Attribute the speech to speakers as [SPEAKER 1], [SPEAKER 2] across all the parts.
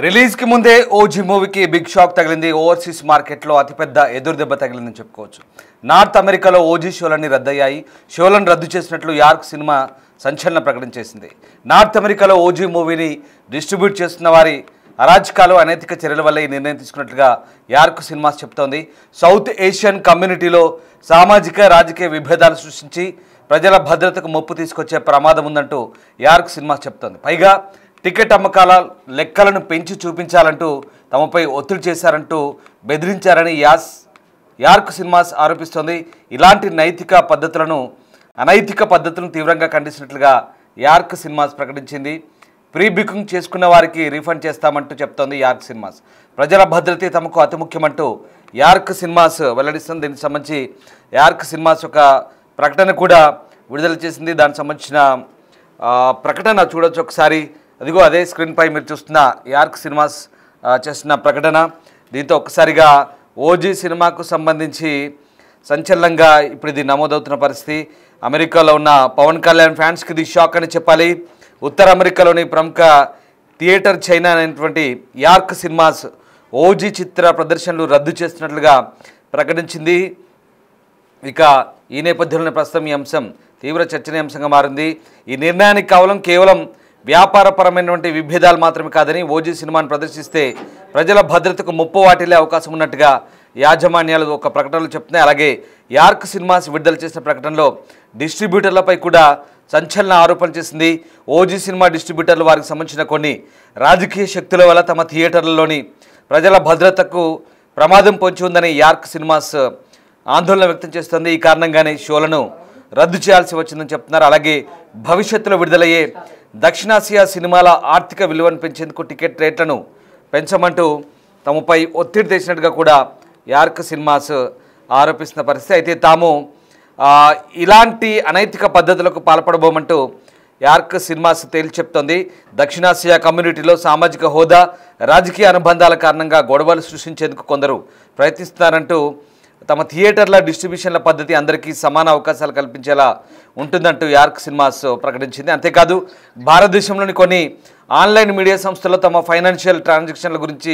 [SPEAKER 1] Release కి ముందే OG మూవీకి బిగ్ షాక్ తగిలింది. ఓవర్సీస్ మార్కెట్లో అతిపెద్ద ఎదురు దెబ్బ తగిలిందని చెప్పుకోవచ్చు. నార్త్ అమెరికాలో ఓజీ షోలన్నీ రద్దయ్యాయి. షోలను రద్దు చేసినట్లు యార్క్ సినిమా సంచలన ప్రకటన చేసింది. నార్త్ అమెరికాలో ఓజీ మూవీని డిస్ట్రిబ్యూట్ చేస్తున్న వారి అరాచకాలు, అనైతిక చర్యల వల్ల ఈ నిర్ణయం తీసుకున్నట్లుగా యార్క్ సినిమాస్ చెప్తోంది. సౌత్ ఏషియన్ కమ్యూనిటీలో సామాజిక రాజకీయ విభేదాలు సృష్టించి ప్రజల భద్రతకు ముప్పు తీసుకొచ్చే ప్రమాదం ఉందంటూ యార్క్ సినిమాస్ చెప్తోంది. పైగా టికెట్ అమ్మకాల లెక్కలను పెంచి చూపించాలంటూ తమపై ఒత్తిడి చేశారంటూ బెదిరించారని యార్క్ సినిమాస్ ఆరోపిస్తోంది. ఇలాంటి అనైతిక పద్ధతులను తీవ్రంగా ఖండిస్తున్నట్లుగా యార్క్ సినిమాస్ ప్రకటించింది. ప్రీ బుకింగ్ చేసుకున్న వారికి రీఫండ్ చేస్తామంటూ చెప్తోంది యార్క్ సినిమాస్. ప్రజల భద్రతే తమకు అతి ముఖ్యమంటూ యార్క్ సినిమాస్ వెల్లడిస్తుంది. దీనికి సంబంధించి యార్క్ సినిమాస్ ఒక ప్రకటన కూడా విడుదల చేసింది. దానికి సంబంధించిన ప్రకటన చూడొచ్చు ఒకసారి. అదిగో అదే స్క్రీన్పై మీరు చూస్తున్న యార్క్ సినిమాస్ చేస్తున్న ప్రకటన. దీంతో ఒక్కసారిగా ఓజీ సినిమాకు సంబంధించి సంచలనంగా ఇప్పుడు ఇది నమోదవుతున్న పరిస్థితి. అమెరికాలో ఉన్న పవన్ కళ్యాణ్ ఫ్యాన్స్కి ఇది షాక్ అని చెప్పాలి. ఉత్తర అమెరికాలోని ప్రముఖ థియేటర్ చైనా అయినటువంటి యార్క్ సినిమాస్ ఓజీ చిత్ర ప్రదర్శనలు రద్దు చేస్తున్నట్లుగా ప్రకటించింది. ఇక ఈ నేపథ్యంలో ప్రస్తుతం ఈ అంశం తీవ్ర చర్చనీయాంశంగా మారింది. ఈ నిర్ణయానికి కేవలం వ్యాపారపరమైనటువంటి విభేదాలు మాత్రమే కాదని, ఓజీ సినిమాను ప్రదర్శిస్తే ప్రజల భద్రతకు ముప్పు వాటిల్లే అవకాశం ఉన్నట్టుగా యాజమాన్యాలు ఒక ప్రకటనలో చెప్తున్నాయి. అలాగే యార్క్ సినిమాస్ విడుదల చేసిన ప్రకటనలో డిస్ట్రిబ్యూటర్లపై కూడా సంచలన ఆరోపణలు చేసింది. ఓజీ సినిమా డిస్ట్రిబ్యూటర్లు వారికి సంబంధించిన కొన్ని రాజకీయ శక్తుల వల్ల తమ థియేటర్లలోని ప్రజల భద్రతకు ప్రమాదం పొంచి ఉందని యార్క్ సినిమాస్ ఆందోళన వ్యక్తం చేస్తుంది. ఈ కారణంగానే షోలను రద్దు చేయాల్సి వచ్చిందని చెప్తున్నారు. అలాగే భవిష్యత్తులో విడుదలయ్యే దక్షిణాసియా సినిమాల ఆర్థిక విలువను పెంచేందుకు టికెట్ రేట్లను పెంచమంటూ తమపై ఒత్తిడి తెచ్చినట్టుగా కూడా యార్క్ సినిమాస్ ఆరోపిస్తున్న పరిస్థితి. అయితే తాము ఇలాంటి అనైతిక పద్ధతులకు పాల్పడబోమంటూ యార్క్ సినిమాస్ తేల్చి చెప్తోంది. దక్షిణాసియా కమ్యూనిటీలో సామాజిక హోదా, రాజకీయ అనుబంధాల కారణంగా గొడవలు సృష్టించేందుకు కొందరు ప్రయత్నిస్తున్నారంటూ తమ థియేటర్ల డిస్ట్రిబ్యూషన్ల పద్ధతి అందరికీ సమాన అవకాశాలు కల్పించేలా ఉంటుందంటూ యార్క్ సినిమాస్ ప్రకటించింది. అంతేకాదు భారతదేశంలోని కొన్ని ఆన్లైన్ మీడియా సంస్థల్లో తమ ఫైనాన్షియల్ ట్రాన్సాక్షన్ల గురించి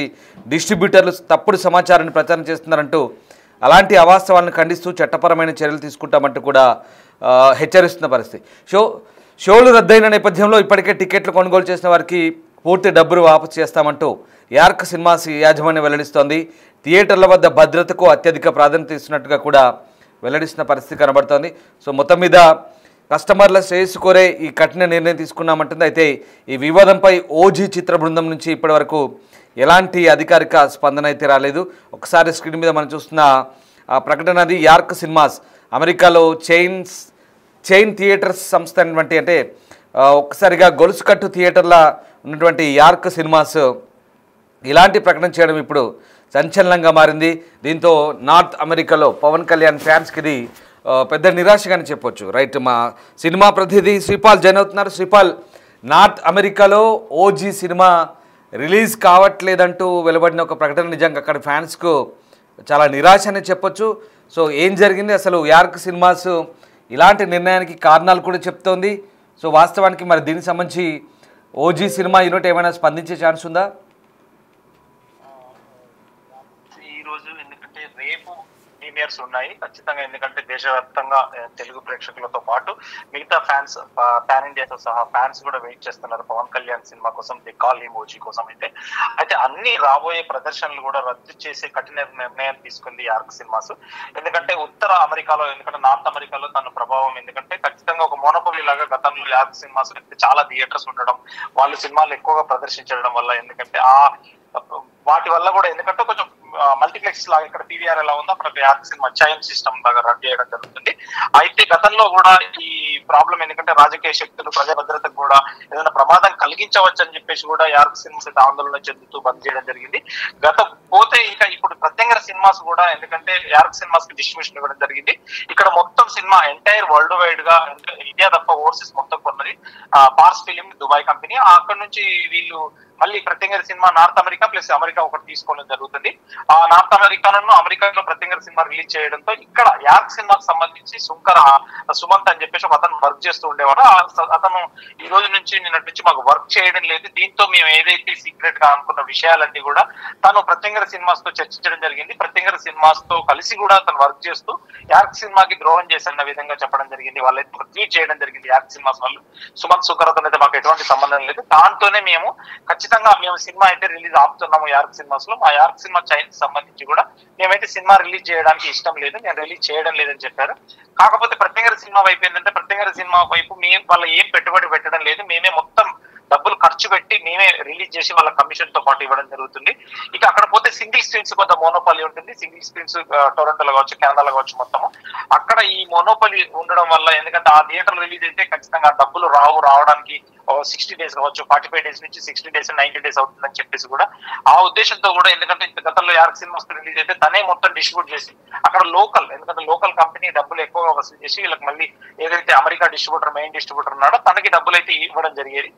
[SPEAKER 1] డిస్ట్రిబ్యూటర్లు తప్పుడు సమాచారాన్ని ప్రచారం చేస్తున్నారంటూ అలాంటి అవాస్తవాలను ఖండిస్తూ చట్టపరమైన చర్యలు తీసుకుంటామంటూ కూడా హెచ్చరిస్తున్న పరిస్థితి. షోలు రద్దయిన నేపథ్యంలో ఇప్పటికే టికెట్లు కొనుగోలు చేసిన వారికి పూర్తి డబ్బులు వాపసు చేస్తామంటూ యార్క్ సినిమాస్ యాజమాన్యం వెల్లడిస్తోంది. థియేటర్ల వద్ద భద్రతకు అత్యధిక ప్రాధాన్యత ఇస్తున్నట్టుగా కూడా వెల్లడిస్తున్న పరిస్థితి కనబడుతోంది. సో మొత్తం మీద కస్టమర్ల శ్రేయస్సు కోరే ఈ కఠిన నిర్ణయం తీసుకున్నామంటుంది. అయితే ఈ వివాదంపై ఓజీ చిత్ర బృందం నుంచి ఇప్పటివరకు ఎలాంటి అధికారిక స్పందన అయితే రాలేదు. ఒకసారి స్క్రీన్ మీద మనం చూస్తున్న ఆ ప్రకటన అది యార్క్ సినిమాస్ అమెరికాలో చైన్ థియేటర్స్ సంస్థ అయినటువంటి, అంటే ఒక్కసారిగా గొలుసు కట్టు థియేటర్ల ఉన్నటువంటి యార్క్ సినిమాస్ ఇలాంటి ప్రకటన చేయడం ఇప్పుడు సంచలనంగా మారింది. దీంతో నార్త్ అమెరికాలో పవన్ కళ్యాణ్ ఫ్యాన్స్కి ఇది పెద్ద నిరాశగానే చెప్పొచ్చు. రైట్, మా సినిమా ప్రతినిధి శ్రీపాల్ జాయిన్ అవుతున్నారు. శ్రీపాల్, నార్త్ అమెరికాలో ఓజీ సినిమా రిలీజ్ కావట్లేదంటూ వెలువడిన ఒక ప్రకటన నిజంగా అక్కడ ఫ్యాన్స్కు చాలా నిరాశ అని చెప్పొచ్చు. సో ఏం జరిగింది అసలు? యార్క్ సినిమాస్ ఇలాంటి నిర్ణయానికి కారణాలు కూడా చెప్తోంది. సో వాస్తవానికి మరి దీనికి సంబంధించి ఓజీ సినిమా యూనిట్ ఏమైనా స్పందించే ఛాన్స్ ఉందా?
[SPEAKER 2] రేపు ప్రీమియర్స్ ఉన్నాయి ఖచ్చితంగా, ఎందుకంటే దేశవ్యాప్తంగా తెలుగు ప్రేక్షకులతో పాటు మిగతా ఫ్యాన్స్, పాన్ ఇండియాతో సహా ఫ్యాన్స్ కూడా వెయిట్ చేస్తున్నారు పవన్ కళ్యాణ్ సినిమా కోసం, ది కాల్ హిమ్ ఓజీ కోసం. అయితే అన్ని రాబోయే ప్రదర్శనలు కూడా రద్దు చేసే కఠిన నిర్ణయం తీసుకుంది యార్క్ సినిమాస్. ఎందుకంటే ఉత్తర అమెరికాలో, ఎందుకంటే నార్త్ అమెరికాలో తన ప్రభావం, ఎందుకంటే ఖచ్చితంగా ఒక మోనోపోలీ లాగా గతంలో యార్క్ సినిమాస్ చాలా థియేటర్స్ ఉండడం, వాళ్ళు సినిమాలు ఎక్కువగా ప్రదర్శించడం వల్ల, ఎందుకంటే వాటి వల్ల కూడా, ఎందుకంటే కొంచెం మల్టీప్లెక్స్ లాగా ఇక్కడ పీవీఆర్ ఎలా ఉందో అక్కడ యార్క్ సినిమా చైన్ సిస్టమ్ లాగా రన్ చేయడం జరుగుతుంది. అయితే గతంలో కూడా ఈ ప్రాబ్లం, ఎందుకంటే రాజకీయ శక్తులు ప్రజా భద్రతకు కూడా ఏదైనా ప్రమాదం కలిగించవచ్చు అని చెప్పేసి కూడా యార్క్ సినిమాస్ అయితే ఆందోళన చెందుతూ బంద్ చేయడం జరిగింది. ఇంకా ఇప్పుడు ప్రత్యేక సినిమాస్ కూడా, ఎందుకంటే యార్క్ సినిమాస్ కి డిస్ట్రిబ్యూషన్ ఇవ్వడం జరిగింది. ఇక్కడ మొత్తం సినిమా ఎంటైర్ వరల్డ్ వైడ్ గా, ఇండియా తప్ప ఓవర్సీస్ మొత్తం కొన్నది పార్స్ ఫిలిం దుబాయ్ కంపెనీ. అక్కడ నుంచి వీళ్ళు మళ్ళీ ప్రత్యేక cinema north America plus America ఒకటి తీసుకోవడం జరుగుతుంది. ఆ నార్త్ అమెరికాలో ప్రత్యేక సినిమా రిలీజ్ చేయడంతో ఇక్కడ యార్క్ సినిమాకి సంబంధించి సుమంత్ అని చెప్పేసి ఒక అతను వర్క్ చేస్తూ ఉండేవాడు. అతను ఈ రోజు నుంచి నిన్నటి నుంచి మాకు వర్క్ చేయడం లేదు. దీంతో మేము ఏదైతే సీక్రెట్ గా అనుకున్న విషయాలన్నీ కూడా తను ప్రత్యేక సినిమాస్ తో చర్చించడం జరిగింది. ప్రత్యేక సినిమాస్ తో కలిసి కూడా తను వర్క్ చేస్తూ యార్క్ సినిమాకి ద్రోహం చేసిన విధంగా చెప్పడం జరిగింది. వాళ్ళైతే ట్వీట్ చేయడం జరిగింది యార్క్ సినిమాస్ వాళ్ళు. సుమంత్ సుకరతో అయితే మాకు ఎటువంటి సంబంధం లేదు, దాంతోనే మేము ఖచ్చితంగా సినిమా అయితే రిలీజ్ ఆపుతున్నాము యార్క్ సినిమాస్ లో. మా యార్క్ సినిమా చైన్ సంబంధించి కూడా మేమైతే సినిమా రిలీజ్ చేయడానికి ఇష్టం లేదు, నేను రిలీజ్ చేయడం లేదని చెప్పారు. కాకపోతే ప్రత్యేక సినిమా వైపు ఏంటంటే ప్రత్యేక సినిమా వైపు వాళ్ళ ఏం పెట్టుబడి పెట్టడం లేదు, మేమే మొత్తం డబ్బులు ఖర్చు పెట్టి మేమే రిలీజ్ చేసి వాళ్ళ కమిషన్ తో పాటు ఇవ్వడం జరుగుతుంది. ఇక అక్కడ పోతే సింగిల్ స్క్రీన్స్ కొంత మోనోపాలి ఉంటుంది. సింగిల్ స్క్రీన్స్ టొరంటోలో కావచ్చు, కెనడాలో కావచ్చు, మొత్తము అక్కడ ఈ మోనోపాలి ఉండడం వల్ల, ఎందుకంటే ఆ థియేటర్ రిలీజ్ అయితే ఖచ్చితంగా డబ్బులు రావడానికి 60 days కావచ్చు, 45 days నుంచి 60 days 90 days అవుతుందని చెప్పేసి కూడా ఆ ఉద్దేశంతో కూడా, ఎందుకంటే గతంలో యార్క్ సినిమాస్ రిలీజ్ అయితే తనే మొత్తం డిస్ట్రిబ్యూట్ చేసి అక్కడ ఎందుకంటే లోకల్ కంపెనీ డబ్బులు ఎక్కువగా వసూలు చేసి వీళ్ళకి మళ్ళీ ఏదైతే అమెరికా మెయిన్ డిస్ట్రిబ్యూటర్ ఉన్నాడో తనకి డబ్బులు అయితే ఇవ్వడం జరిగేది.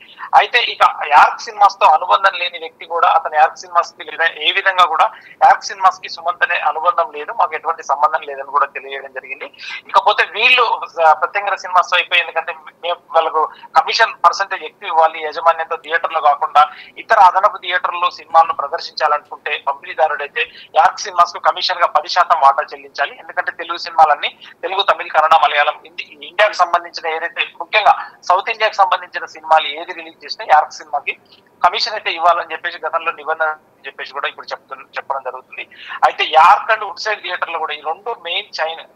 [SPEAKER 2] అయితే ఇక యార్క్ సినిమాస్ తో అనుబంధం లేని వ్యక్తి కూడా అతను యార్క్ సినిమాస్ కి లేదా ఏ విధంగా కూడా యార్క్ సినిమాస్ కి సుమంత్ అనే అనుబంధం లేదు, మాకు ఎటువంటి సంబంధం లేదని కూడా తెలియజేయడం జరిగింది. ఇకపోతే వీళ్ళు ప్రత్యేక సినిమాస్ అయిపోయి, ఎందుకంటే వాళ్ళకు కమిషన్ పర్సెంటేజ్ ఎక్కువ ఇవ్వాలి యాజమాన్యంతో, థియేటర్లో కాకుండా ఇతర అదనపు థియేటర్లో సినిమాలను ప్రదర్శించాలనుకుంటే పంపిణీదారుడు అయితే యార్క్ సినిమాస్ కు కమిషన్ గా 10% వాటా చెల్లించాలి. ఎందుకంటే తెలుగు సినిమాలన్నీ తెలుగు, తమిళ, కన్నడ, మలయాళం, ఇండియాకు సంబంధించిన ఏదైతే ముఖ్యంగా సౌత్ ఇండియాకి సంబంధించిన సినిమాలు ఏది రిలీజ్ చేసినా యార్క్ సినిమాకి కమిషన్ అయితే ఇవ్వాలని చెప్పేసి గతంలో నిబంధన చెప్పేసి కూడా ఇప్పుడు చెప్పడం జరుగుతుంది. అయితే యార్క్ అండ్ వుడ్ సైడ్ థియేటర్లు కూడా ఈ రెండు మెయిన్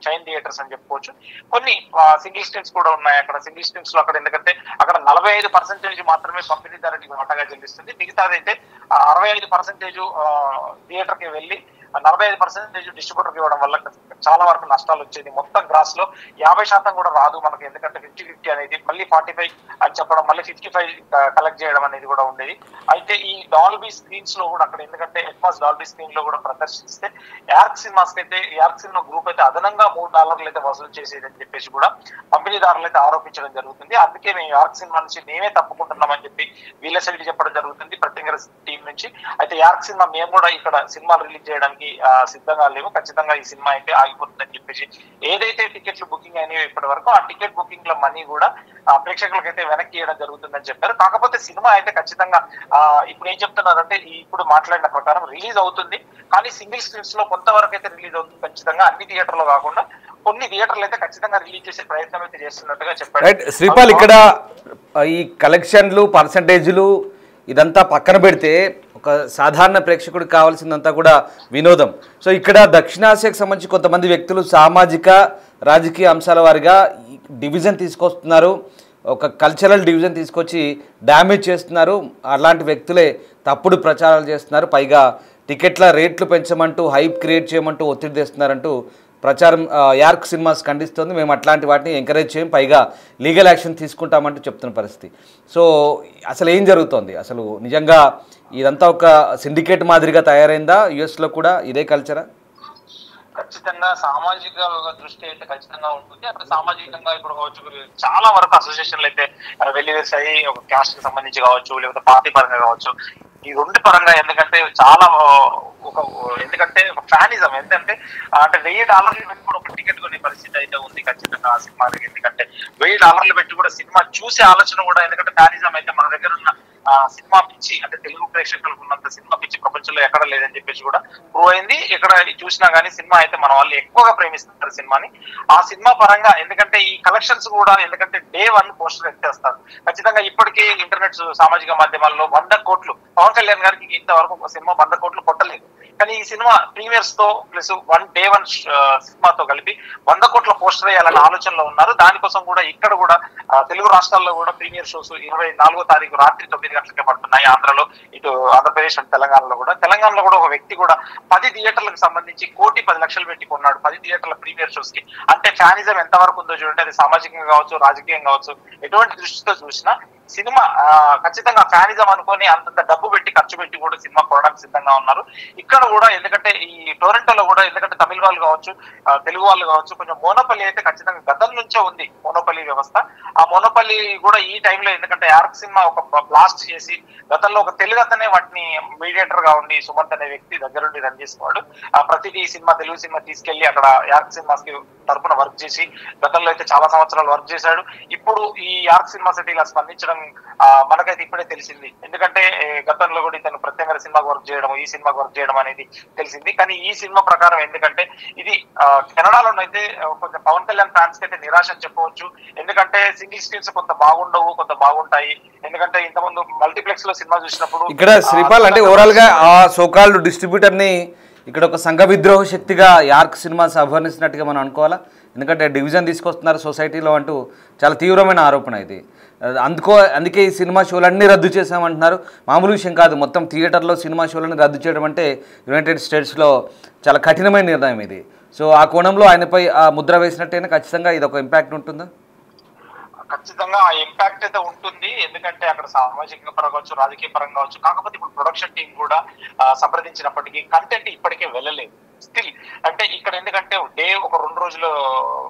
[SPEAKER 2] చైన్ థియేటర్స్ అని చెప్పుకోవచ్చు. కొన్ని సింగిల్ స్క్రీన్స్ కూడా ఉన్నాయి అక్కడ. సింగిల్ స్క్రీన్స్ లో అక్కడ ఎందుకంటే అక్కడ 45% మాత్రమే పంపిణీదారుడికి వాటాగా చెల్లిస్తుంది, మిగతాదైతే 65% థియేటర్ కి వెళ్ళి 45% డిస్ట్రిబ్యూటర్ ఇవ్వడం వల్ల చాలా వరకు నష్టాలు వచ్చేది. మొత్తం గ్రాస్ లో 50% కూడా రాదు మనకి, ఎందుకంటే 50-50 అనేది మళ్ళీ 45 అని చెప్పడం, మళ్ళీ 55 కలెక్ట్ చేయడం అనేది కూడా ఉండేది. అయితే ఈ డాల్బీ స్క్రీన్స్ లో కూడా అక్కడ, ఎందుకంటే ఎట్మాస్ డాల్బీ స్క్రీన్ లో కూడా ప్రదర్శిస్తే యార్క్ సినిమాస్ అయితే యార్క్ సినిమా గ్రూప్ అయితే అదనంగా $3 అయితే వసూలు చేసేది అని చెప్పేసి కూడా పంపిణీదారులు అయితే ఆరోపించడం జరుగుతుంది. అందుకే మేము యార్క్ సినిమా నుంచి మేమే తప్పుకుంటున్నామని చెప్పి వీళ్ళ సైడ్ చెప్పడం జరుగుతుంది ప్రత్యేక టీం నుంచి. అయితే యార్క్ సినిమా మేము కూడా ఇక్కడ సినిమా రిలీజ్ చేయడానికి సిద్ధంగా లేవు, ఖచ్చితంగా ఈ సినిమా అయితే ఆగిపోతుందని చెప్పేసి ఏదైతే టికెట్లు బుకింగ్ అయినాయో ఇప్పటి వరకు ఆ టికెట్ బుకింగ్ లో మనీ కూడా ప్రేక్షకులకైతే వెనక్కి ఇవ్వడం జరుగుతుందని చెప్పారు. కాకపోతే సినిమా అయితే ఖచ్చితంగా ఇప్పుడు ఏం చెప్తున్నారంటే ఇప్పుడు మాట్లాడిన ప్రకారం రిలీజ్ అవుతుంది, కానీ సింగిల్ స్క్రీన్స్ లో కొంతవరకు అయితే రిలీజ్ అవుతుంది ఖచ్చితంగా, అన్ని థియేటర్లో కాకుండా కొన్ని థియేటర్లు అయితే ఖచ్చితంగా రిలీజ్ చేసే ప్రయత్నం అయితే చేస్తున్నట్టుగా చెప్పారు.
[SPEAKER 1] శ్రీపాల్, ఇక్కడ ఈ కలెక్షన్లు, పర్సంటేజ్లు ఇదంతా పక్కన పెడితే ఒక సాధారణ ప్రేక్షకుడికి కావాల్సిందంతా కూడా వినోదం. సో ఇక్కడ దక్షిణాసియాకు సంబంధించి కొంతమంది వ్యక్తులు సామాజిక రాజకీయ అంశాల వారిగా డివిజన్ తీసుకొస్తున్నారు, ఒక కల్చరల్ డివిజన్ తీసుకొచ్చి డ్యామేజ్ చేస్తున్నారు. అలాంటి వ్యక్తులే తప్పుడు ప్రచారాలు చేస్తున్నారు, పైగా టికెట్ల రేట్లు పెంచమంటూ, హైప్ క్రియేట్ చేయమంటూ ఒత్తిడి తెస్తున్నారంటూ ప్రచారం యార్క్ సినిమాస్ ఖండిస్తుంది. మేము అట్లాంటి వాటిని ఎంకరేజ్ చేయం, పైగా లీగల్ యాక్షన్ తీసుకుంటామంటూ చెప్తున్న పరిస్థితి. సో అసలు ఏం జరుగుతోంది? అసలు నిజంగా ఇదంతా ఒక సిండికేట్ మాదిరిగా తయారైందా? యుఎస్లో కూడా ఇదే కల్చరా?
[SPEAKER 2] ఖచ్చితంగా సామాజిక దృష్టి అయితే ఖచ్చితంగా ఉంటుంది. అక్కడ సామాజికంగా ఇప్పుడు కావచ్చు చాలా వరకు అసోసియేషన్లు అయితే వెల్లివేసాయి, ఒక క్యాస్ట్ కి సంబంధించి కావచ్చు, లేకపోతే పార్టీ పరంగా కావచ్చు. ఈ రెండు పరంగా ఎందుకంటే చాలా ఎందుకంటే ఫ్యానిజం ఏంటంటే అంటే $1000 పెట్టి కూడా ఒక టికెట్ కొనే పరిస్థితి అయితే ఉంది ఖచ్చితంగా ఆ సినిమాకి. ఎందుకంటే $1000 పెట్టి కూడా సినిమా చూసే ఆలోచన కూడా, ఎందుకంటే ఫ్యానిజం అయితే మన దగ్గర ఉన్న సినిమా పిచ్చి, అంటే తెలుగు ప్రేక్షకులకు ఉన్నంత సినిమా పిచ్చి ప్రపంచంలో ఎక్కడ లేదని చెప్పేసి కూడా ప్రూవ్ అయింది. ఇక్కడ చూసినా గానీ సినిమా అయితే మన వాళ్ళు ఎక్కువగా ప్రేమిస్తున్నారు సినిమాని. ఆ సినిమా పరంగా ఎందుకంటే ఈ కలెక్షన్స్ కూడా, ఎందుకంటే Day 1 పోస్టర్ ఎత్తేస్తారు ఖచ్చితంగా. ఇప్పటికే ఇంటర్నెట్ సామాజిక మాధ్యమాల్లో 100 కోట్లు పవన్ కళ్యాణ్ గారికి ఇంతవరకు ఒక సినిమా 100 కోట్లు కొట్టలేదు, కానీ ఈ సినిమా ప్రీమియర్స్ తో ప్లస్ Day 1 సినిమాతో కలిపి 100 కోట్ల పోస్టర్ వేయాలనే ఆలోచనలో ఉన్నారు. దానికోసం కూడా ఇక్కడ కూడా తెలుగు రాష్ట్రాల్లో కూడా ప్రీమియర్ షోస్ 24వ తారీఖు రాత్రి 9 గంటలకే పడుతున్నాయి. ఆంధ్రలో, ఇటు ఆంధ్రప్రదేశ్ అండ్ తెలంగాణలో కూడా ఒక వ్యక్తి కూడా 10 థియేటర్లకు సంబంధించి 1,10,00,000 పెట్టి కొన్నాడు 10 థియేటర్ల ప్రీమియర్ షోస్ కి. అంటే ఫ్యానిజం ఎంత వరకు ఉందో చూడండి. అది సామాజికంగా కావచ్చు, రాజకీయంగా కావచ్చు, ఎటువంటి దృష్టితో చూసినా సినిమా ఖచ్చితంగా ఫ్యానిజం అనుకొని అంతంత డబ్బు పెట్టి ఖర్చు పెట్టి కూడా సినిమా కొనడానికి సిద్ధంగా ఉన్నారు. ఇక్కడ కూడా ఎందుకంటే ఈ టొరంటోలో కూడా ఎందుకంటే తమిళ వాళ్ళు కావచ్చు, తెలుగు వాళ్ళు కావచ్చు, కొంచెం మోనోపల్లి అయితే ఖచ్చితంగా గతం నుంచే ఉంది మోనోపల్లి వ్యవస్థ. ఆ మోనోపల్లి కూడా ఈ టైంలో ఎందుకంటే యార్క్ సినిమా ఒక బ్లాస్ట్ చేసి గతంలో ఒక తెలుగు అతనే వాటిని మీడియేటర్ గా ఉండి సుమంత్ అనే వ్యక్తి దగ్గరుండి రన్ చేసేవాడు. ప్రతిదీ సినిమా తెలుగు సినిమా తీసుకెళ్లి అక్కడ యార్క్ సినిమాస్ కి తరఫున వర్క్ చేసి గతంలో అయితే చాలా సంవత్సరాలు వర్క్ చేశాడు. ఇప్పుడు ఈ యార్క్ సినిమాస్ అయితే ఇలా స్పందించడం మనకైతే ఇప్పుడే తెలిసింది. ఎందుకంటే గతంలో కూడా ఇతను ప్రత్యేక సినిమాకి వర్క్ చేయడం, ఈ సినిమాకి వర్క్ చేయడం అనేది తెలిసింది. కానీ ఈ సినిమా ప్రకారం ఎందుకంటే ఇది కెనడాలోనైతే కొంచెం పవన్ కళ్యాణ్ ఫ్యాన్స్ కి అయితే నిరాశ అని చెప్పవచ్చు. ఎందుకంటే సింగిల్ స్క్రీన్స్ కొంత బాగుండవు, కొంత బాగుంటాయి. ఎందుకంటే ఇంతకుముందు మల్టీప్లెక్స్ లో సినిమా చూసినప్పుడు
[SPEAKER 1] ఇక్కడ శ్రీపాల్ అంటే ఓవరాల్ గా ఆ సోకాల్డ్ డిస్ట్రిబ్యూటర్ ని ఇక్కడ ఒక సంఘ విద్రోహ శక్తిగా యార్క్ సినిమాస్ అభివర్ణిస్తున్నట్టుగా మనం అనుకోవాలా. ఎందుకంటే డివిజన్ తీసుకొస్తున్నారు సొసైటీలో అంటూ చాలా తీవ్రమైన ఆరోపణ ఇది. అందుకే ఈ సినిమా షోలన్నీ రద్దు చేశామంటున్నారు. మామూలు విషయం కాదు, మొత్తం థియేటర్లో సినిమా షోలను రద్దు చేయడం అంటే యునైటెడ్ స్టేట్స్లో చాలా కఠినమైన నిర్ణయం ఇది. సో ఆ కోణంలో ఆయనపై ఆ ముద్ర వేసినట్టయినా ఖచ్చితంగా ఇది ఒక ఇంపాక్ట్ ఉంటుందా?
[SPEAKER 2] ఖచ్చితంగా ఆ ఇంపాక్ట్ అయితే ఉంటుంది. ఎందుకంటే అక్కడ సామాజిక పరంగా కావచ్చు, రాజకీయ పరంగా కావచ్చు. కాకపోతే ఇప్పుడు ప్రొడక్షన్ టీం కూడా సంప్రదించినప్పటికీ కంటెంట్ ఇప్పటికే వెళ్ళలేదు స్టిల్. అంటే ఇక్కడ ఎందుకంటే డే ఒక 2 రోజులు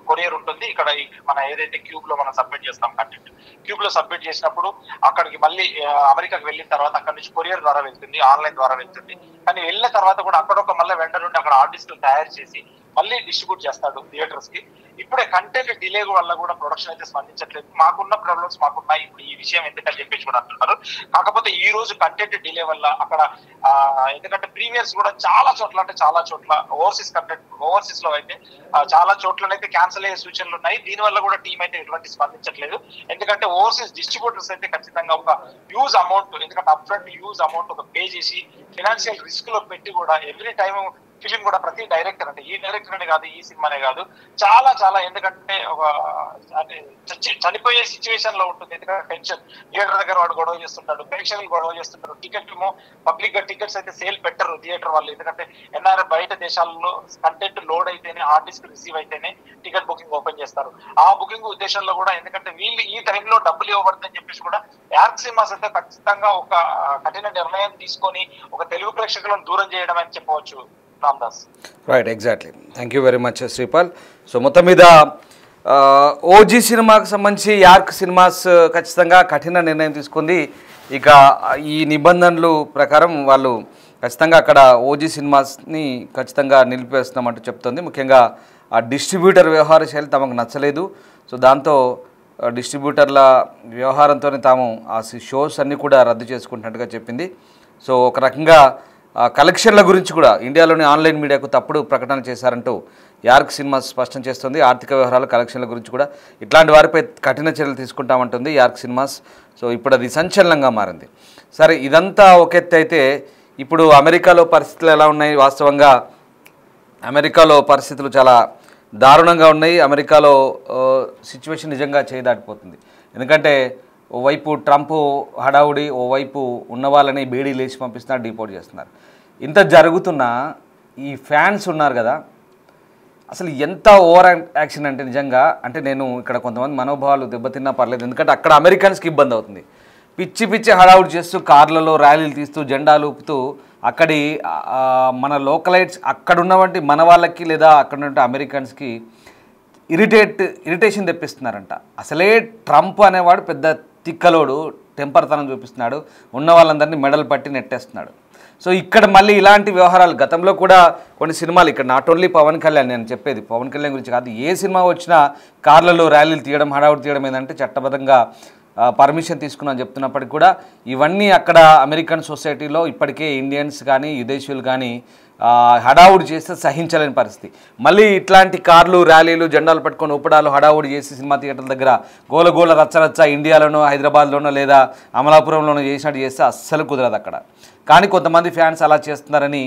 [SPEAKER 2] కొరియర్ ఉంటుంది. ఇక్కడ మన ఏదైతే క్యూబ్ లో మనం సబ్మిట్ చేస్తాం కంటెంట్, క్యూబ్ లో సబ్మిట్ చేసినప్పుడు అక్కడికి మళ్ళీ అమెరికాకి వెళ్ళిన తర్వాత అక్కడ నుంచి కొరియర్ ద్వారా వెళ్తుంది, ఆన్లైన్ ద్వారా వెళ్తుంది. కానీ వెళ్ళిన తర్వాత కూడా అక్కడ ఒక మళ్ళీ వెండర్ నుండి అక్కడ ఆర్టిస్టులు తయారు చేసి మళ్ళీ డిస్ట్రిబ్యూట్ చేస్తాడు థియేటర్స్ కి. ఇప్పుడే కంటెంట్ డిలే వల్ల కూడా ప్రొడక్షన్ అయితే స్పందించట్లేదు. మాకున్న ప్రాబ్లమ్స్ మాకున్నాయి, ఇప్పుడు ఈ విషయం ఎందుకని చెప్పేసి కూడా అంటున్నారు. కాకపోతే ఈ రోజు కంటెంట్ డిలే వల్ల అక్కడ ఎందుకంటే ప్రీమియర్స్ కూడా చాలా చోట్ల, అంటే చాలా చోట్ల ఓవర్సీస్ కంటెంట్, ఓవర్సీస్ లో అయితే చాలా చోట్లనైతే క్యాన్సిల్ అయ్యే సూచనలు ఉన్నాయి. దీనివల్ల కూడా టీం అయితే ఎటువంటి స్పందించట్లేదు. ఎందుకంటే ఓవర్సీస్ డిస్ట్రిబ్యూటర్స్ అయితే ఖచ్చితంగా ఒక హ్యూజ్ అమౌంట్, ఎందుకంటే అప్ ఫ్రంట్ హ్యూజ్ అమౌంట్ ఒక పే చేసి ఫైనాన్షియల్ రిస్క్ లో పెట్టి కూడా ఎవ్రీ టైం ఫిలిం కూడా ప్రతి డైరెక్టర్, అంటే ఈ డైరెక్టర్ అనే కాదు, ఈ సినిమానే కాదు, చాలా చాలా ఎందుకంటే ఒక చనిపోయే సిచ్యువేషన్ లో ఉంటుంది. ఎందుకంటే టెన్షన్, థియేటర్ దగ్గర వాడు గొడవ చేస్తుంటాడు, ప్రేక్షకులు గొడవ చేస్తుంటారు. టికెట్ ఏమో పబ్లిక్ గా టికెట్స్ అయితే సేల్ పెట్టరు థియేటర్ వాళ్ళు. ఎందుకంటే ఎన్ఆర్ఐ బయట దేశాల్లో కంటెంట్ లోడ్ అయితేనే, ఆర్టిస్ట్ రిసీవ్ అయితేనే టికెట్ బుకింగ్ ఓపెన్ చేస్తారు. ఆ బుకింగ్ ఉద్దేశంలో కూడా ఎందుకంటే వీళ్ళు ఈ టైంలో డబ్బులు ఇవ్వబడుతుందని చెప్పేసి కూడా యార్క్ సినిమాస్ అయితే ఖచ్చితంగా ఒక కఠిన నిర్ణయం తీసుకొని ఒక తెలుగు ప్రేక్షకులను దూరం చేయడం అని చెప్పవచ్చు.
[SPEAKER 1] Right, exactly. Thank you very much Sripal. So మొత్తం మీద ఓజీ సినిమాకు సంబంధించి యార్క్ సినిమాస్ ఖచ్చితంగా కఠిన నిర్ణయం తీసుకుంది. ఇక ఈ నిబంధనలు ప్రకారం వాళ్ళు ఖచ్చితంగా అక్కడ ఓజీ సినిమాస్ని ఖచ్చితంగా నిలిపేస్తున్నామంటూ చెప్తుంది. ముఖ్యంగా ఆ డిస్ట్రిబ్యూటర్ వ్యవహార శైలి తమకు నచ్చలేదు. సో దాంతో డిస్ట్రిబ్యూటర్ల వ్యవహారంతో తాము ఆ షోస్ అన్నీ కూడా రద్దు చేసుకుంటున్నట్టుగా చెప్పింది. సో ఒక రకంగా కలెక్షన్ల గురించి కూడా ఇండియాలోని ఆన్లైన్ మీడియాకు తప్పుడు ప్రకటన చేశారంటూ యార్క్ సినిమా స్పష్టం చేస్తుంది. ఆర్థిక వ్యవహారాలు, కలెక్షన్ల గురించి కూడా ఇట్లాంటి వారిపై కఠిన చర్యలు తీసుకుంటామంటుంది యార్క్ సినిమాస్. సో ఇప్పుడు అది సంచలనంగా మారింది. సరే, ఇదంతా ఒక ఎత్తు అయితే ఇప్పుడు అమెరికాలో పరిస్థితులు ఎలా ఉన్నాయి? వాస్తవంగా అమెరికాలో పరిస్థితులు చాలా దారుణంగా ఉన్నాయి. అమెరికాలో సిచ్యువేషన్ నిజంగా చేయదాటిపోతుంది. ఎందుకంటే ఓవైపు ట్రంప్ హడావుడి, ఓవైపు ఉన్న వాళ్ళని బేడీ లేచి పంపిస్తున్నారు, డిపోర్ట్ చేస్తున్నారు. ఇంత జరుగుతున్నా ఈ ఫ్యాన్స్ ఉన్నారు కదా, అసలు ఎంత ఓవర్ యాక్షన్ అంటే నిజంగా, అంటే నేను ఇక్కడ కొంతమంది మనోభావాలు దెబ్బతిన్నా పర్లేదు. ఎందుకంటే అక్కడ అమెరికన్స్కి ఇబ్బంది అవుతుంది. పిచ్చి పిచ్చి హడావుడి చేస్తూ కార్లలో ర్యాలీలు తీస్తూ జెండాలు ఊపుతూ అక్కడి మన లోకలైట్స్ అక్కడ ఉన్నవంటి మన వాళ్ళకి లేదా అక్కడ ఉన్న అమెరికన్స్కి ఇరిటేషన్ తెప్పిస్తున్నారంట. అసలే ట్రంప్ అనేవాడు పెద్ద తిక్కలోడు, టెంపర్తనం చూపిస్తున్నాడు, ఉన్న వాళ్ళందరినీ మెడల్ పట్టి నెట్టేస్తున్నాడు. సో ఇక్కడ మళ్ళీ ఇలాంటి వ్యవహారాలు గతంలో కూడా కొన్ని సినిమాలు, ఇక్కడ నాట్ ఓన్లీ పవన్ కళ్యాణ్, నేను చెప్పేది పవన్ కళ్యాణ్ గురించి కాదు, ఏ సినిమా వచ్చినా కార్లలో ర్యాలీలు తీయడం, హడావుడి తీయడం ఏంటంటే చట్టబద్ధంగా పర్మిషన్ తీసుకున్నాను చెప్తున్నప్పటికీ కూడా ఇవన్నీ అక్కడ అమెరికన్ సొసైటీలో ఇప్పటికే ఇండియన్స్ కానీ విదేశీయులు కానీ హడావుడి చేస్తే సహించలేని పరిస్థితి. మళ్ళీ ఇట్లాంటి కార్లు, ర్యాలీలు, జెండాలు పట్టుకొని ఊపడాలు, హడావుడి చేసి సినిమా థియేటర్ల దగ్గర గోలగోల రచ్చరచ్చ ఇండియాలోనో హైదరాబాద్లోనో లేదా అమలాపురంలోనో చేసినట్టు చేస్తే అస్సలు కుదరదు అక్కడ. కానీ కొంతమంది ఫ్యాన్స్ అలా చేస్తున్నారని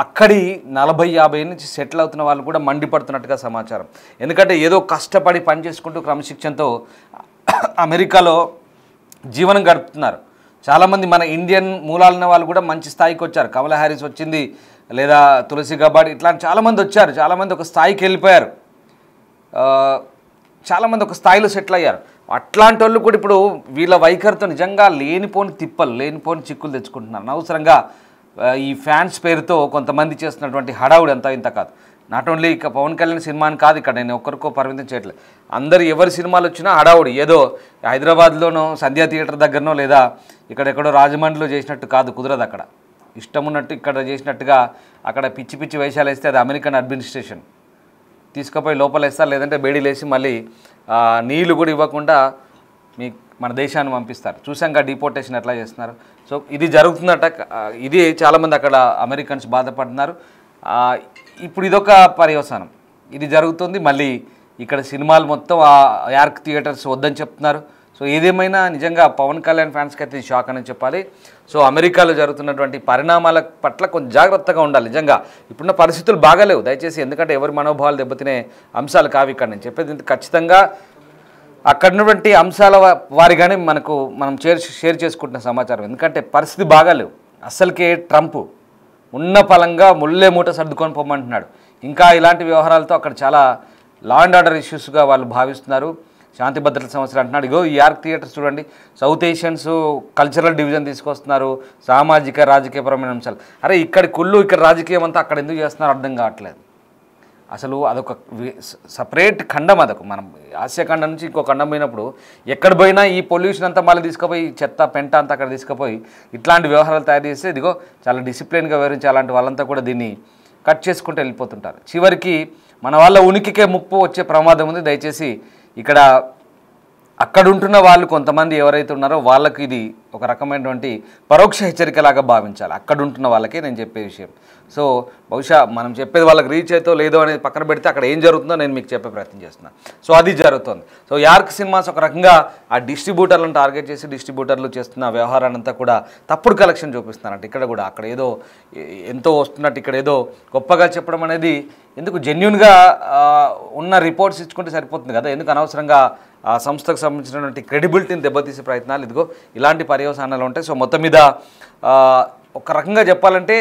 [SPEAKER 1] అక్కడి 40-50 నుంచి సెటిల్ అవుతున్న వాళ్ళు కూడా మండిపడుతున్నట్టుగా సమాచారం. ఎందుకంటే ఏదో కష్టపడి పని చేసుకుంటూ క్రమశిక్షణతో అమెరికాలో జీవనం గడుపుతున్నారు. చాలామంది మన ఇండియన్ మూలాలున్న వాళ్ళు కూడా మంచి స్థాయికి వచ్చారు. కమలా హ్యారిస్ వచ్చింది, లేదా తులసి గబాడ్, ఇట్లాంటి చాలామంది వచ్చారు. చాలామంది ఒక స్థాయికి వెళ్ళిపోయారు, చాలామంది ఒక స్థాయిలో సెటిల్ అయ్యారు. అట్లాంటి వాళ్ళు కూడా ఇప్పుడు వీళ్ళ వైఖరితో నిజంగా లేనిపోని తిప్పలు లేనిపోని చిక్కులు తెచ్చుకుంటున్నారు. అనవసరంగా ఈ ఫ్యాన్స్ పేరుతో కొంతమంది చేస్తున్నటువంటి హడావుడి అంతా ఇంత కాదు. నాట్ ఓన్లీ ఇక పవన్ కళ్యాణ్ సినిమాని కాదు, ఇక్కడ నేను ఒక్కరికో పరిమితం చేయట్లేదు. అందరు ఎవరి సినిమాలు వచ్చినా హడావుడి. ఏదో హైదరాబాద్లోనో సంధ్యా థియేటర్ దగ్గరనో లేదా ఇక్కడెక్కడో రాజమండ్రిలో చేసినట్టు కాదు, కుదరదు. అక్కడ ఇష్టం ఉన్నట్టు ఇక్కడ చేసినట్టుగా అక్కడ పిచ్చి పిచ్చి వేషాలు వేస్తే అది అమెరికన్ అడ్మినిస్ట్రేషన్ తీసుకుపోయి లోపల వేస్తారు, లేదంటే బేడీలేసి మళ్ళీ నీళ్లు కూడా ఇవ్వకుండా మన దేశాన్ని పంపిస్తారు. చూసాక డిపోర్టేషన్ ఎట్లా చేస్తున్నారు. సో ఇది జరుగుతుందట. ఇది చాలామంది అక్కడ అమెరికన్స్ బాధపడుతున్నారు. ఇప్పుడు ఇదొక పర్యవసానం, ఇది జరుగుతుంది. మళ్ళీ ఇక్కడ సినిమాలు మొత్తం యార్క్ థియేటర్స్ వద్దని చెప్తున్నారు. సో ఏదేమైనా నిజంగా పవన్ కళ్యాణ్ ఫ్యాన్స్కి అయితే షాక్ అని చెప్పాలి. సో అమెరికాలో జరుగుతున్నటువంటి పరిణామాల పట్ల కొంచెం జాగ్రత్తగా ఉండాలి. నిజంగా ఇప్పుడున్న పరిస్థితులు బాగాలేవు దయచేసి, ఎందుకంటే ఎవరి మనోభావాలు దెబ్బతినే అంశాలు కావు ఇక్కడ. నేను చెప్పేది ఖచ్చితంగా అక్కడ ఉన్నటువంటి అంశాల వారిగానే మనం షేర్ చేసుకుంటున్న సమాచారం. ఎందుకంటే పరిస్థితి బాగాలేవు అస్సలకే. ట్రంప్ ఉన్న పలంగా ముల్లే మూట సర్దుకొని పొమ్మంటున్నాడు. ఇంకా ఇలాంటి వ్యవహారాలతో అక్కడ చాలా లా అండ్ ఆర్డర్ ఇష్యూస్గా వాళ్ళు భావిస్తున్నారు. శాంతి భద్రత సమస్యలు అంటున్నాడు. ఇగో ఈ యార్క్ థియేటర్స్ చూడండి, సౌత్ ఏషియన్స్ కల్చరల్ డివిజన్ తీసుకొస్తున్నారు, సామాజిక రాజకీయపరమైన అంశాలు. అరే ఇక్కడ కుళ్ళు, ఇక్కడ రాజకీయం అంతా అక్కడ ఎందుకు చేస్తున్నారు అర్థం కావట్లేదు. అసలు అదొక సపరేట్ ఖండం. మనం ఆసియా ఖండం నుంచి ఇంకో ఖండం పోయినప్పుడు ఎక్కడ పోయినా ఈ పొల్యూషన్ అంతా మళ్ళీ తీసుకుపోయి చెత్త పెంట అంతా అక్కడ తీసుకుపోయి ఇట్లాంటి వ్యవహారాలు తయారు చేస్తే ఇదిగో చాలా డిసిప్లిన్గా వివరించి అలాంటి వాళ్ళంతా కూడా దీన్ని కట్ చేసుకుంటూ వెళ్ళిపోతుంటారు. చివరికి మన వాళ్ళ ఉనికికే ముప్పు వచ్చే ప్రమాదం ఉంది. దయచేసి ఇక్కడ అక్కడ ఉంటున్న వాళ్ళు కొంతమంది ఎవరైతే ఉన్నారో వాళ్ళకి ఇది ఒక రకమైనటువంటి పరోక్ష హెచ్చరికలాగా భావించాలి. అక్కడ ఉంటున్న వాళ్ళకే నేను చెప్పే విషయం. సో బహుశా మనం చెప్పేది వాళ్ళకి రీచ్ అవుతో లేదో అనేది పక్కన పెడితే అక్కడ ఏం జరుగుతుందో నేను మీకు చెప్పే ప్రయత్నం చేస్తున్నాను. సో అది జరుగుతుంది. సో యార్క్ సినిమాస్ ఒక రకంగా ఆ డిస్ట్రిబ్యూటర్లను టార్గెట్ చేసి డిస్ట్రిబ్యూటర్లు చేస్తున్న వ్యవహారాన్ని అంతా కూడా తప్పుడు కలెక్షన్ చూపిస్తున్నారంట. ఇక్కడ కూడా అక్కడ ఏదో ఎంతో వస్తున్నట్టు ఇక్కడ ఏదో గొప్పగా చెప్పడం అనేది ఎందుకు? జెన్యున్గా ఉన్న రిపోర్ట్స్ ఇచ్చుకుంటే సరిపోతుంది కదా. ఎందుకు అనవసరంగా ఆ సంస్థకు సంబంధించినటువంటి క్రెడిబిలిటీని దెబ్బతీసే ప్రయత్నాలు ఇదిగో ఇలాంటి పర్యవసానాలు ఉంటాయి. సో మొత్తం మీద ఒక రకంగా చెప్పాలంటే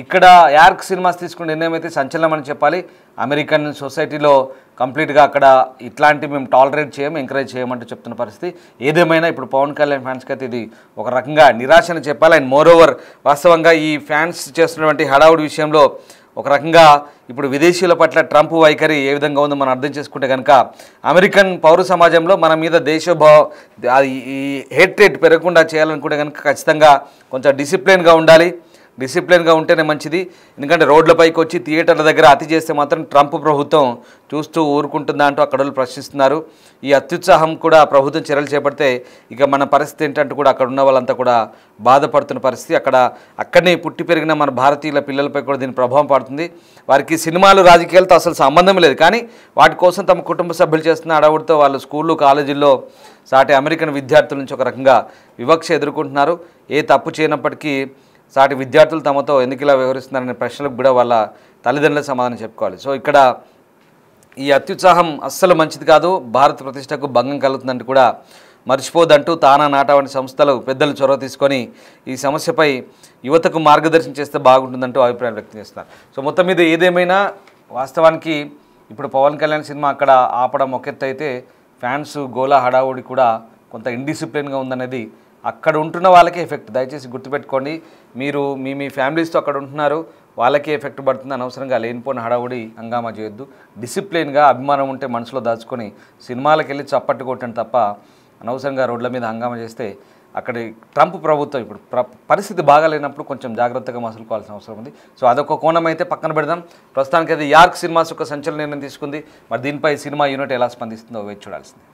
[SPEAKER 1] ఇక్కడ యార్క్ సినిమాస్ తీసుకునే నిర్ణయం అయితే సంచలనం అని చెప్పాలి. అమెరికన్ సొసైటీలో కంప్లీట్గా అక్కడ ఇట్లాంటి మేము టాలరేట్ చేయము, ఎంకరేజ్ చేయమంటూ చెప్తున్న పరిస్థితి. ఏదేమైనా ఇప్పుడు పవన్ కళ్యాణ్ ఫ్యాన్స్కి అయితే ఇది ఒక రకంగా నిరాశ అని చెప్పాలి. అండ్ మోర్ ఓవర్ వాస్తవంగా ఈ ఫ్యాన్స్ చేస్తున్నటువంటి హడావుడి విషయంలో ఒక రకంగా ఇప్పుడు విదేశీయుల పట్ల ట్రంప్ వైఖరి ఏ విధంగా ఉందో మనం అర్థం చేసుకుంటే కనుక అమెరికన్ పౌర సమాజంలో మన మీద ఈ హేట్రేట్ పెరగకుండా చేయాలనుకుంటే కనుక ఖచ్చితంగా కొంచెం డిసిప్లిన్గా ఉండాలి. డిసిప్లిన్గా ఉంటేనే మంచిది. ఎందుకంటే రోడ్లపైకి వచ్చి థియేటర్ల దగ్గర అతి చేస్తే మాత్రం ట్రంప్ ప్రభుత్వం చూస్తూ ఊరుకుంటుందా అంటూ అక్కడ వాళ్ళు ప్రశ్నిస్తున్నారు. ఈ అత్యుత్సాహం కూడా ప్రభుత్వం చర్యలు చేపడితే ఇక మన పరిస్థితి ఏంటంటూ కూడా అక్కడ ఉన్న వాళ్ళంతా కూడా బాధపడుతున్న పరిస్థితి. అక్కడనే పుట్టి పెరిగిన మన భారతీయుల పిల్లలపై కూడా దీని ప్రభావం పడుతుంది. వారికి సినిమాలు రాజకీయాలతో అసలు సంబంధం లేదు, కానీ వాటి కోసం తమ కుటుంబ సభ్యులు చేస్తున్న అడవుడితో వాళ్ళు స్కూళ్ళు కాలేజీల్లో సాటి అమెరికన్ విద్యార్థుల నుంచి ఒక రకంగా వివక్ష ఎదుర్కొంటున్నారు. ఏ తప్పు చేయనప్పటికీ సాటి విద్యార్థులు తమతో ఎందుకు ఇలా వ్యవహరిస్తున్నారనే ప్రశ్నలకు కూడా వాళ్ళ తల్లిదండ్రులకు సమాధానం చెప్పుకోవాలి. సో ఇక్కడ ఈ అత్యుత్సాహం అస్సలు మంచిది కాదు, భారత ప్రతిష్టకు భంగం కలుగుతుందంటూ కూడా మర్చిపోదంటూ తానా నాటా వంటి సంస్థలు పెద్దలు చొరవ తీసుకొని ఈ సమస్యపై యువతకు మార్గదర్శనం చేస్తే బాగుంటుందంటూ అభిప్రాయం వ్యక్తం చేస్తున్నారు. సో మొత్తం మీద ఏదేమైనా వాస్తవానికి ఇప్పుడు పవన్ కళ్యాణ్ సినిమా అక్కడ ఆపడం ఒక ఎత్తు అయితే ఫ్యాన్స్ గోలా హడావుడి కూడా కొంత ఇండిసిప్లిన్గా ఉందనేది అక్కడ ఉంటున్న వాళ్ళకే ఎఫెక్ట్. దయచేసి గుర్తుపెట్టుకోండి, మీరు మీ ఫ్యామిలీస్తో అక్కడ ఉంటున్నారు, వాళ్ళకే ఎఫెక్ట్ పడుతుంది. అనవసరంగా లేనిపోయిన హడావుడి హంగామా చేయొద్దు. డిసిప్లిన్గా అభిమానం ఉంటే మనసులో దాచుకొని సినిమాలకు వెళ్ళి చప్పట్టు కొట్టండి తప్ప అనవసరంగా రోడ్ల మీద హంగామా చేస్తే అక్కడి ట్రంప్ ప్రభుత్వం ఇప్పుడు పరిస్థితి బాగాలేనప్పుడు కొంచెం జాగ్రత్తగా మసులుకోవాల్సిన అవసరం ఉంది. సో అదొక కోణం అయితే పక్కన పెడదాం. ప్రస్తుతానికి అయితే యార్క్ సినిమాస్ ఒక సంచలన నిర్ణయం తీసుకుంది. మరి దీనిపై సినిమా యూనిట్ ఎలా స్పందిస్తుందో వేచి చూడాల్సింది.